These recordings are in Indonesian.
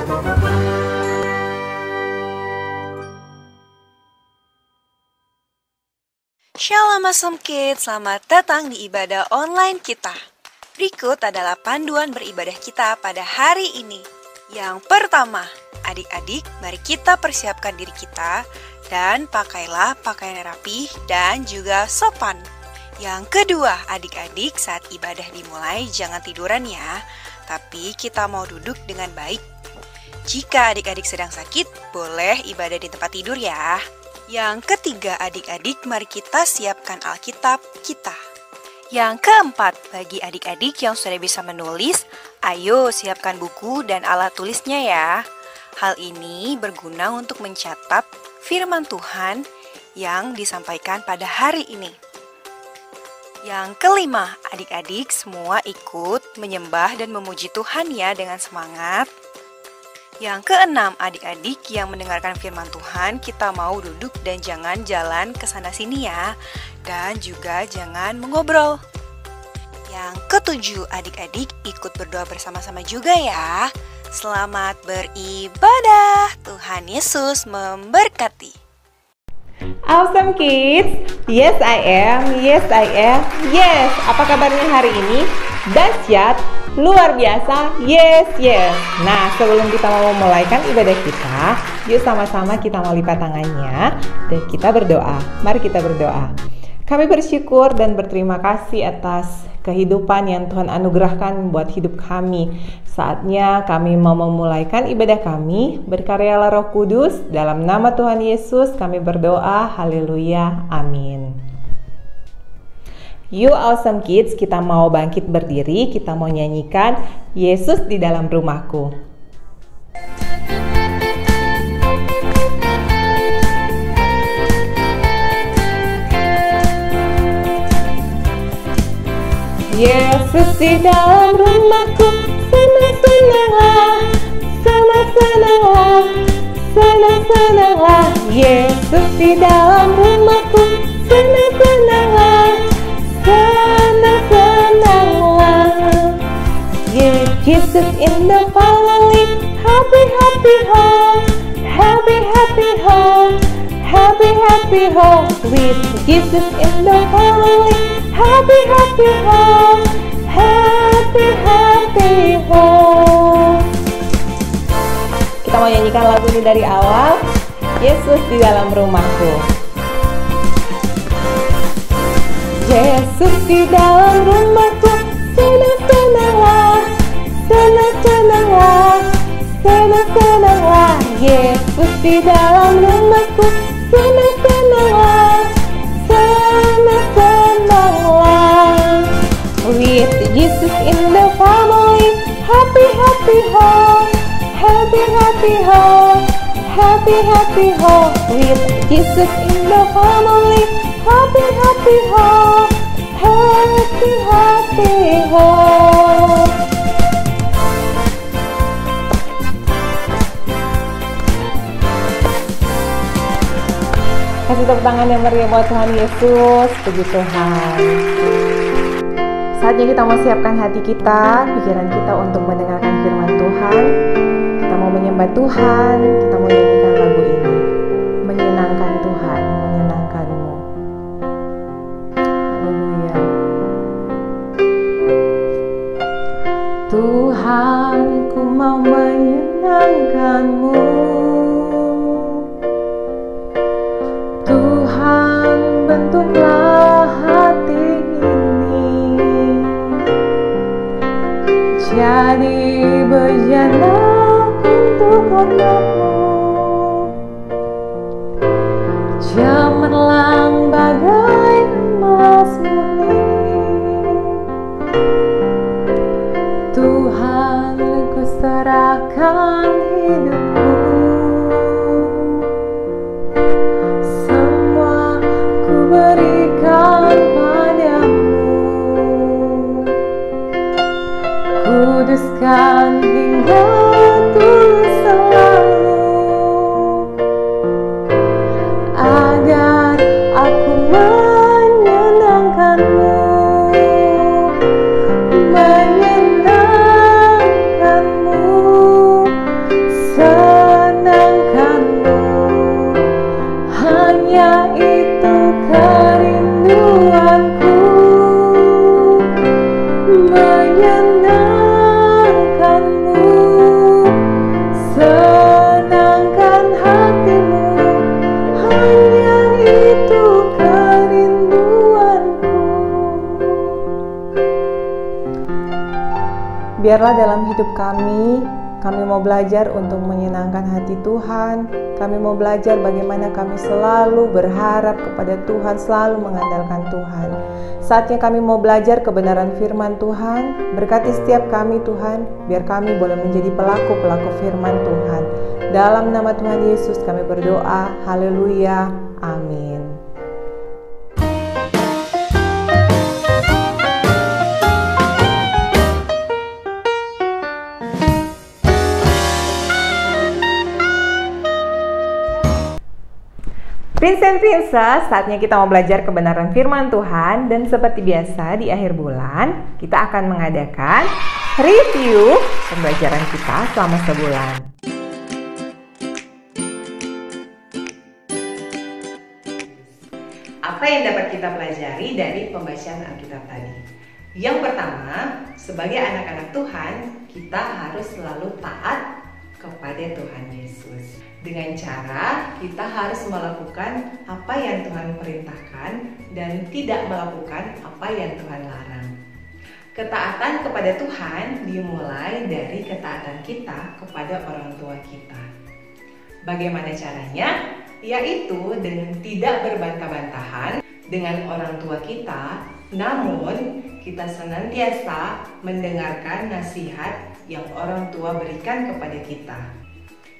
Shalom Awesome Kids, selamat datang di ibadah online kita. Berikut adalah panduan beribadah kita pada hari ini. Yang pertama, adik-adik, mari kita persiapkan diri kita dan pakailah pakaian rapi dan juga sopan. Yang kedua, adik-adik, saat ibadah dimulai jangan tiduran ya, tapi kita mau duduk dengan baik. Jika adik-adik sedang sakit, boleh ibadah di tempat tidur ya. Yang ketiga, adik-adik, mari kita siapkan Alkitab kita. Yang keempat, bagi adik-adik yang sudah bisa menulis, ayo siapkan buku dan alat tulisnya ya. Hal ini berguna untuk mencatat firman Tuhan yang disampaikan pada hari ini. Yang kelima, adik-adik semua ikut menyembah dan memuji Tuhan ya dengan semangat. Yang keenam, adik-adik yang mendengarkan firman Tuhan, kita mau duduk dan jangan jalan ke sana sini ya. Dan juga jangan mengobrol. Yang ketujuh, adik-adik ikut berdoa bersama-sama juga ya. Selamat beribadah. Tuhan Yesus memberkati. Awesome Kids, yes I am, yes I am, yes. Apa kabarnya hari ini? Dahsyat, luar biasa, yes, yes. Nah, sebelum kita mau memulaikan ibadah kita, yuk sama-sama kita mau lipat tangannya dan kita berdoa. Mari kita berdoa. Kami bersyukur dan berterima kasih atas kehidupan yang Tuhan anugerahkan buat hidup kami. Saatnya kami mau memulaikan ibadah kami. Berkaryalah Roh Kudus. Dalam nama Tuhan Yesus kami berdoa. Haleluya. Amin. Yuk Awesome Kids, kita mau bangkit berdiri. Kita mau nyanyikan Yesus di dalam rumahku. Yesus di dalam rumahku, senang-senanglah, senang-senanglah, senang-senanglah. Yesus di dalam rumahku, senang-senanglah, senang-senanglah. Jesus in the family, happy, happy home, happy, happy home, happy, happy home. With Jesus in the family, happy, happy home, happy, happy home. Kita mau nyanyikan lagu ini dari awal. Yesus di dalam rumahku. Yesus di dalam rumahku, senang-senanglah, senang-senanglah, senang-senanglah. Yesus di dalam rumahku, senang-senanglah, senang-senanglah. With Jesus in the family, happy, happy home, happy, happy home, happy, happy home. With Jesus in the family, happy, happy home, happy, happy home. Kasih tepuk tangan yang meriah buat Tuhan Yesus. Puji Tuhan. Saatnya kita mau siapkan hati kita, pikiran kita untuk mendengarkan firman Tuhan. Kita mau menyembah Tuhan, kita mau nyanyikan lagu ini. Menyenangkan Tuhan, menyenangkanmu. Haleluya. Tuhan, ku mau menyenangkanmu. Tuhan, bentuklah hati ini jadi bejana untuk hormat-Mu. Cemerlang bagai emas murni. Tuhan, ku serahkan hidupku. Semua ku berikan padamu. Kuduskan hingga tulus selalu, agar aku menyenangkan-Mu, menyenangkan-Mu menyenangkanmu, senangkan hatimu, hanya itu kerinduanku. Biarlah dalam hidup kami mau belajar untuk menyenangkan hati Tuhan. Kami mau belajar bagaimana kami selalu berharap kepada Tuhan, selalu mengandalkan Tuhan. Saatnya kami mau belajar kebenaran firman Tuhan. Berkati setiap kami Tuhan, biar kami boleh menjadi pelaku-pelaku firman Tuhan. Dalam nama Tuhan Yesus kami berdoa. Haleluya. Amin. Princess, saatnya kita mau belajar kebenaran firman Tuhan. Dan seperti biasa di akhir bulan kita akan mengadakan review pembelajaran kita selama sebulan. Apa yang dapat kita pelajari dari pembacaan Alkitab tadi? Yang pertama, sebagai anak-anak Tuhan, kita harus selalu taat kepada Tuhan Yesus. Dengan cara kita harus melakukan apa yang Tuhan perintahkan dan tidak melakukan apa yang Tuhan larang. Ketaatan kepada Tuhan dimulai dari ketaatan kita kepada orang tua kita. Bagaimana caranya? Yaitu dengan tidak berbantah-bantahan dengan orang tua kita, namun kita senantiasa mendengarkan nasihat yang orang tua berikan kepada kita.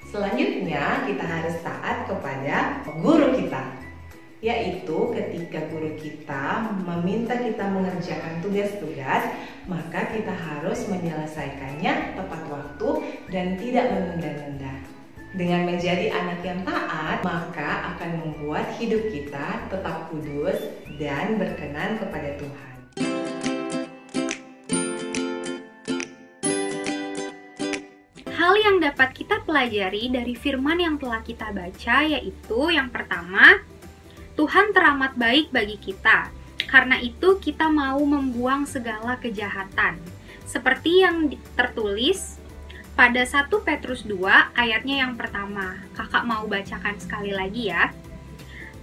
Selanjutnya kita harus taat kepada guru kita, yaitu ketika guru kita meminta kita mengerjakan tugas-tugas, maka kita harus menyelesaikannya tepat waktu dan tidak menunda-nunda. Dengan menjadi anak yang taat, maka akan membuat hidup kita tetap kudus dan berkenan kepada Tuhan. Hal yang dapat kita pelajari dari firman yang telah kita baca yaitu yang pertama, Tuhan teramat baik bagi kita. Karena itu kita mau membuang segala kejahatan. Seperti yang tertulis pada 1 Petrus 2 ayatnya yang pertama. Kakak mau bacakan sekali lagi ya.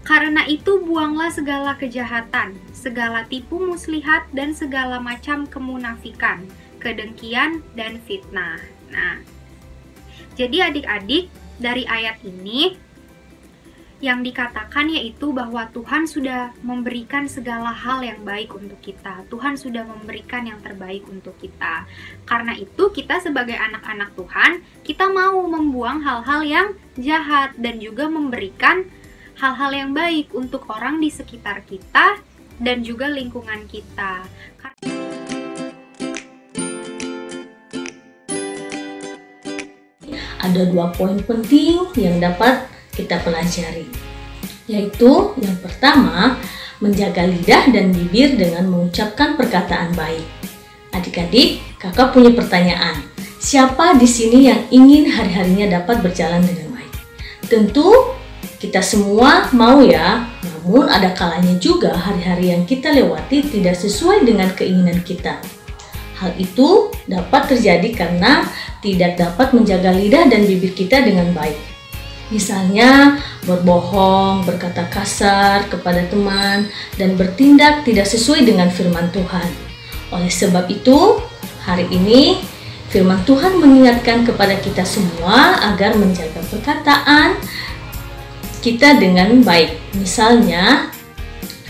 Karena itu buanglah segala kejahatan, segala tipu muslihat dan segala macam kemunafikan, kedengkian dan fitnah. Nah, jadi adik-adik, dari ayat ini yang dikatakan yaitu bahwa Tuhan sudah memberikan segala hal yang baik untuk kita. Tuhan sudah memberikan yang terbaik untuk kita. Karena itu kita sebagai anak-anak Tuhan, kita mau membuang hal-hal yang jahat dan juga memberikan hal-hal yang baik untuk orang di sekitar kita dan juga lingkungan kita. Ada 2 poin penting yang dapat kita pelajari, yaitu yang pertama, menjaga lidah dan bibir dengan mengucapkan perkataan baik. Adik-adik, kakak punya pertanyaan. Siapa di sini yang ingin hari-harinya dapat berjalan dengan baik? Tentu kita semua mau ya, namun ada kalanya juga hari-hari yang kita lewati tidak sesuai dengan keinginan kita. Hal itu dapat terjadi karena tidak dapat menjaga lidah dan bibir kita dengan baik. Misalnya, berbohong, berkata kasar kepada teman, dan bertindak tidak sesuai dengan firman Tuhan. Oleh sebab itu, hari ini firman Tuhan mengingatkan kepada kita semua agar menjaga perkataan kita dengan baik. Misalnya,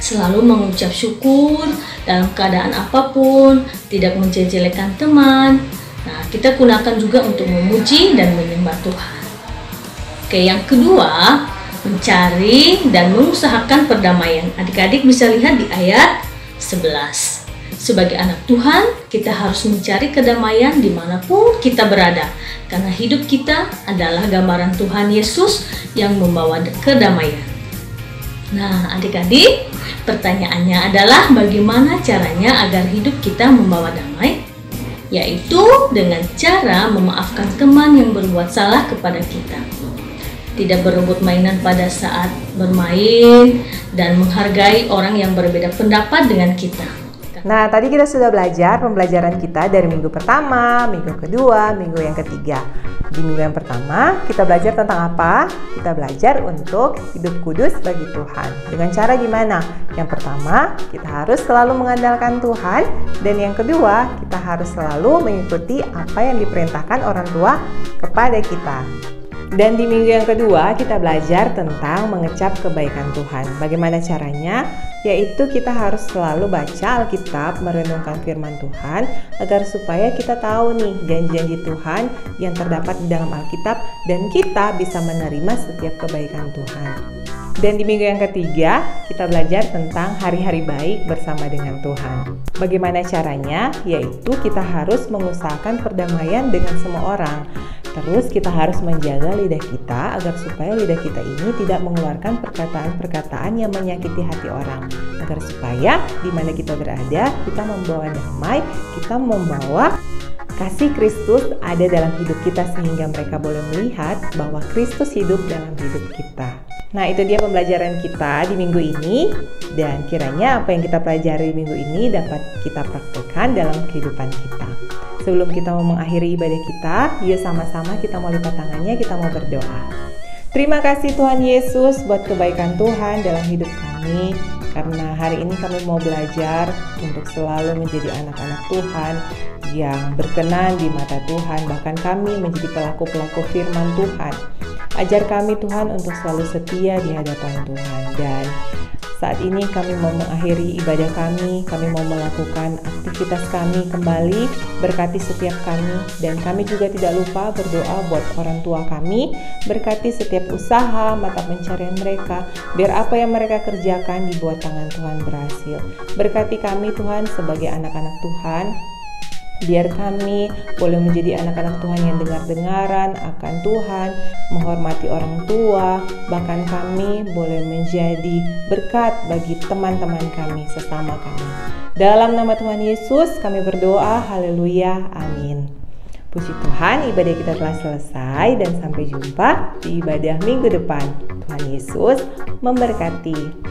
selalu mengucap syukur dalam keadaan apapun, tidak menjelek-jelekan teman. Nah, kita gunakan juga untuk memuji dan menyembah Tuhan. Oke, yang kedua, mencari dan mengusahakan perdamaian. Adik-adik bisa lihat di ayat 11. Sebagai anak Tuhan, kita harus mencari kedamaian dimanapun kita berada. Karena hidup kita adalah gambaran Tuhan Yesus yang membawa kedamaian. Nah, adik-adik, pertanyaannya adalah bagaimana caranya agar hidup kita membawa damai? Yaitu dengan cara memaafkan teman yang berbuat salah kepada kita. Tidak berebut mainan pada saat bermain dan menghargai orang yang berbeda pendapat dengan kita. Nah, tadi kita sudah belajar pembelajaran kita dari minggu pertama, minggu kedua, minggu yang ketiga. Di minggu yang pertama, kita belajar tentang apa? Kita belajar untuk hidup kudus bagi Tuhan. Dengan cara gimana? Yang pertama, kita harus selalu mengandalkan Tuhan. Dan yang kedua, kita harus selalu mengikuti apa yang diperintahkan orang tua kepada kita. Dan di minggu yang kedua, kita belajar tentang mengecap kebaikan Tuhan. Bagaimana caranya? Yaitu kita harus selalu baca Alkitab, merenungkan firman Tuhan, agar supaya kita tahu nih janji-janji Tuhan yang terdapat di dalam Alkitab, dan kita bisa menerima setiap kebaikan Tuhan. Dan di minggu yang ketiga, kita belajar tentang hari-hari baik bersama dengan Tuhan. Bagaimana caranya? Yaitu kita harus mengusahakan perdamaian dengan semua orang. Terus kita harus menjaga lidah kita agar supaya lidah kita ini tidak mengeluarkan perkataan-perkataan yang menyakiti hati orang. Agar supaya di mana kita berada, kita membawa damai, kita membawa kasih Kristus ada dalam hidup kita sehingga mereka boleh melihat bahwa Kristus hidup dalam hidup kita. Nah, itu dia pembelajaran kita di minggu ini, dan kiranya apa yang kita pelajari minggu ini dapat kita praktekkan dalam kehidupan kita. Sebelum kita mau mengakhiri ibadah kita, yuk sama-sama kita mau lipat tangannya, kita mau berdoa. Terima kasih Tuhan Yesus buat kebaikan Tuhan dalam hidup kami, karena hari ini kami mau belajar untuk selalu menjadi anak-anak Tuhan yang berkenan di mata Tuhan, bahkan kami menjadi pelaku-pelaku firman Tuhan. Ajar kami Tuhan untuk selalu setia di hadapan Tuhan. Dan saat ini kami mau mengakhiri ibadah kami mau melakukan aktivitas kami kembali. Berkati setiap kami, dan kami juga tidak lupa berdoa buat orang tua kami. Berkati setiap usaha, mata pencarian mereka, biar apa yang mereka kerjakan di bawah tangan Tuhan berhasil. Berkati kami Tuhan sebagai anak-anak Tuhan. Biar kami boleh menjadi anak-anak Tuhan yang dengar-dengaran akan Tuhan, menghormati orang tua, bahkan kami boleh menjadi berkat bagi teman-teman kami, sesama kami. Dalam nama Tuhan Yesus kami berdoa, haleluya, amin. Puji Tuhan, ibadah kita telah selesai, dan sampai jumpa di ibadah minggu depan. Tuhan Yesus memberkati.